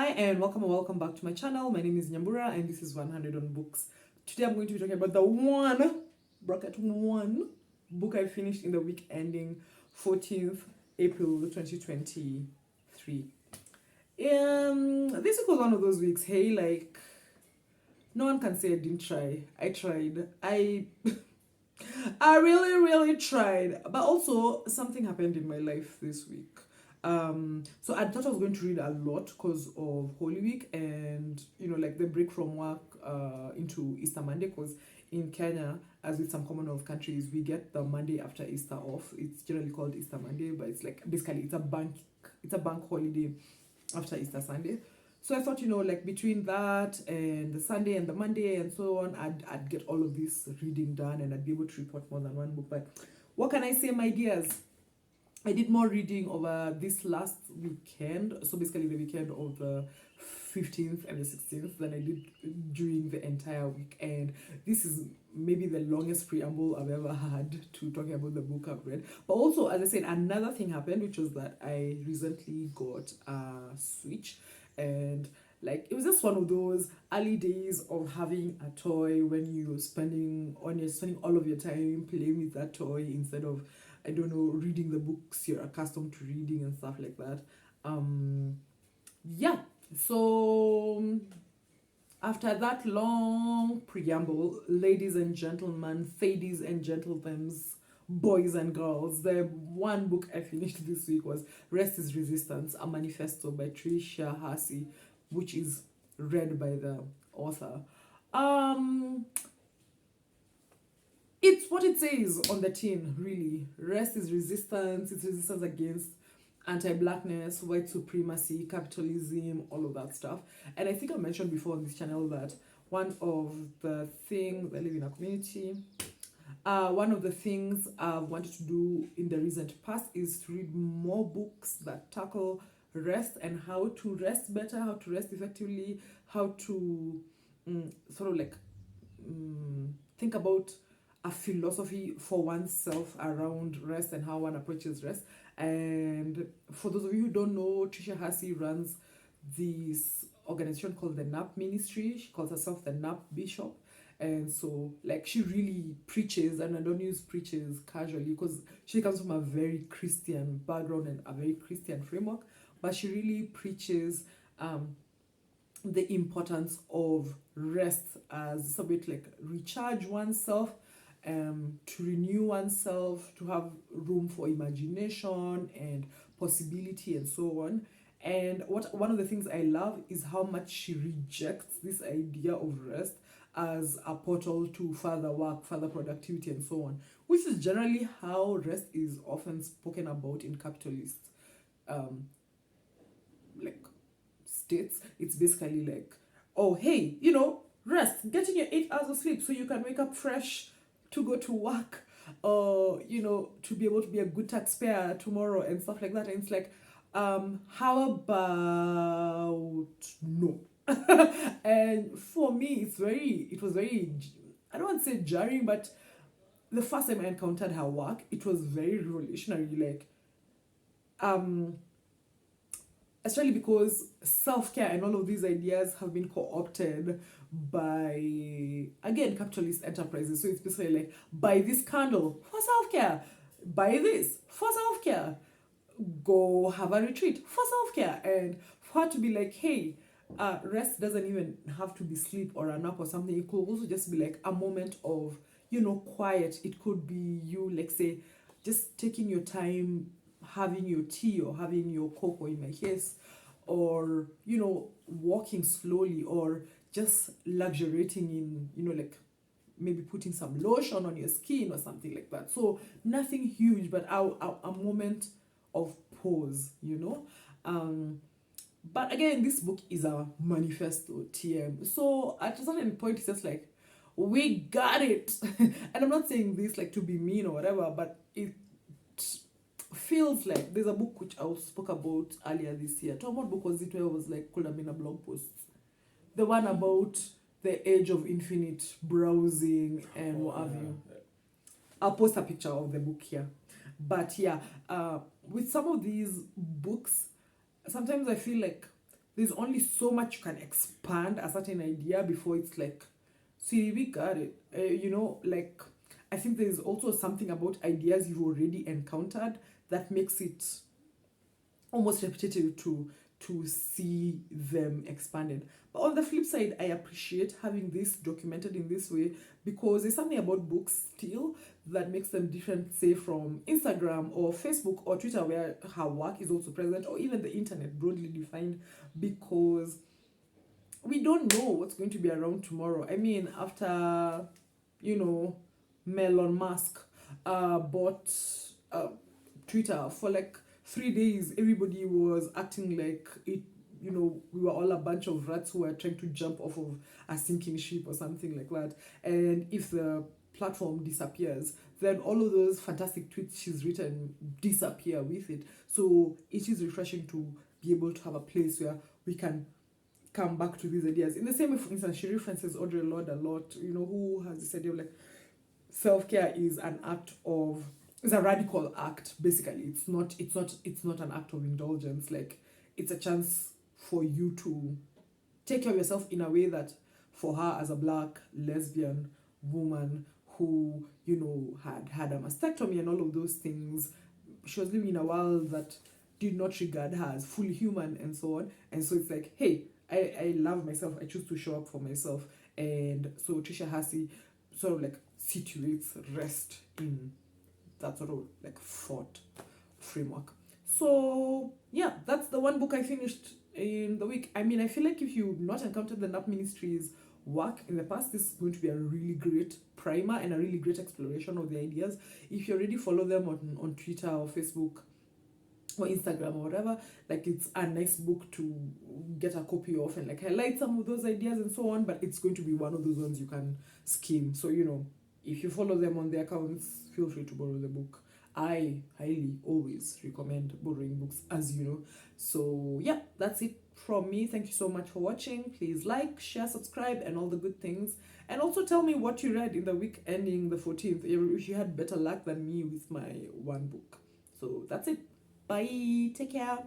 Hi and welcome back to my channel. My name is Nyambura and this is 100 on Books. Today I'm going to be talking about the bracket one book I finished in the week ending 14th April 2023. This week was one of those weeks, hey, like, no one can say I didn't try. I tried. I really tried. But also something happened in my life this week. So I thought I was going to read a lot because of Holy Week and like the break from work into Easter Monday, because in Kenya, as with some Commonwealth countries, we get the Monday after Easter off. It's generally called Easter Monday, but it's like basically it's a bank holiday after Easter Sunday. So I thought, like between that and the Sunday and the Monday and so on, I'd get all of this reading done and I'd be able to report more than one book. But what can I say, my dears? I did more reading over this last weekend, so basically the weekend of the 15th and the 16th, than I did during the entire week. And this is maybe the longest preamble I've ever had to talking about the book I've read. But also, as I said, another thing happened, which was that I recently got a Switch, and like it was just one of those early days of having a toy when you're spending all of your time playing with that toy instead of, I don't know, reading the books you're accustomed to reading and stuff like that. Yeah. So after that long preamble, ladies and gentlemen, fadies and gentlethems, boys and girls, the one book I finished this week was Rest is Resistance, a Manifesto by Tricia, Hersey, which is read by the author. It's what it says on the tin, really. Rest is resistance. It's resistance against anti-blackness, white supremacy, capitalism, all of that stuff. And I think I mentioned before on this channel that one of the things, I live in a community, one of the things I've wanted to do in the recent past is to read more books that tackle rest and how to rest better, how to rest effectively, how to sort of like think about a philosophy for oneself around rest and how one approaches rest. And for those of you who don't know, Tricia Hersey runs this organization called the NAP Ministry. She calls herself the NAP Bishop. And so, like, she really preaches, and I don't use preaches casually because she comes from a very Christian background and a very Christian framework, but she really preaches the importance of rest as a bit like recharge oneself, to renew oneself, to have room for imagination and possibility and so on. And one of the things I love is how much she rejects this idea of rest as a portal to further work, further productivity and so on, which is generally how rest is often spoken about in capitalist like states. It's basically like, oh hey, rest, getting your 8 hours of sleep so you can wake up fresh to go to work, or to be able to be a good taxpayer tomorrow and stuff like that. And it's like, how about no? And for me, it was very, I don't want to say jarring, but the first time I encountered her work, it was very revolutionary. Like, especially because self-care and all of these ideas have been co-opted by, again, capitalist enterprises. So it's basically like, buy this candle for self-care, buy this for self-care, go have a retreat for self-care. And for her to be like, hey, rest doesn't even have to be sleep or a nap or something. It could also just be like a moment of, quiet. It could be you, like, say, just taking your time, having your tea or having your cocoa in my case, or walking slowly, or just luxuriating in like maybe putting some lotion on your skin or something like that. So nothing huge, but a moment of pause. But again, this book is a manifesto, TM. So at a certain point, it's just like, we got it. And I'm not saying this like to be mean or whatever, but it feels like there's a book which I spoke about earlier this year. What book was it where it was like, could have been a blog post? The one about the age of infinite browsing and what have you. I'll post a picture of the book here. But yeah, with some of these books, sometimes I feel like there's only so much you can expand a certain idea before it's like, see, we got it. Like, I think there's also something about ideas you've already encountered that makes it almost repetitive to see them expanded. But on the flip side, I appreciate having this documented in this way because there's something about books still that makes them different, say, from Instagram or Facebook or Twitter, where her work is also present, or even the internet broadly defined, because we don't know what's going to be around tomorrow. I mean, after, Elon Musk bought Twitter for like 3 days, everybody was acting like it. We were all a bunch of rats who were trying to jump off of a sinking ship or something like that. And if the platform disappears, then all of those fantastic tweets she's written disappear with it. So it is refreshing to be able to have a place where we can come back to these ideas. In the same way, for instance, she references Audre Lorde a lot, who has this idea of like self-care is a radical act. Basically, it's not an act of indulgence. Like, it's a chance for you to take care of yourself in a way that, for her as a black lesbian woman who had a mastectomy and all of those things, she was living in a world that did not regard her as fully human and so on. And so it's like, hey, I love myself, I choose to show up for myself. And so Tricia Hersey sort of like situates rest in that sort of like thought framework. So yeah, that's the one book I finished in the week. I mean, I feel like if you've not encountered the NAP Ministries work in the past, this is going to be a really great primer and a really great exploration of the ideas. If you already follow them on Twitter or Facebook or Instagram or whatever, like, it's a nice book to get a copy of and like highlight some of those ideas and so on. But it's going to be one of those ones you can skim. So if you follow them on their accounts, feel free to borrow the book. I highly always recommend borrowing books, as you know. So yeah, that's it from me. Thank you so much for watching. Please like, share, subscribe, and all the good things. And also tell me what you read in the week ending the 14th, if you had better luck than me with my one book. So that's it. Bye. Take care.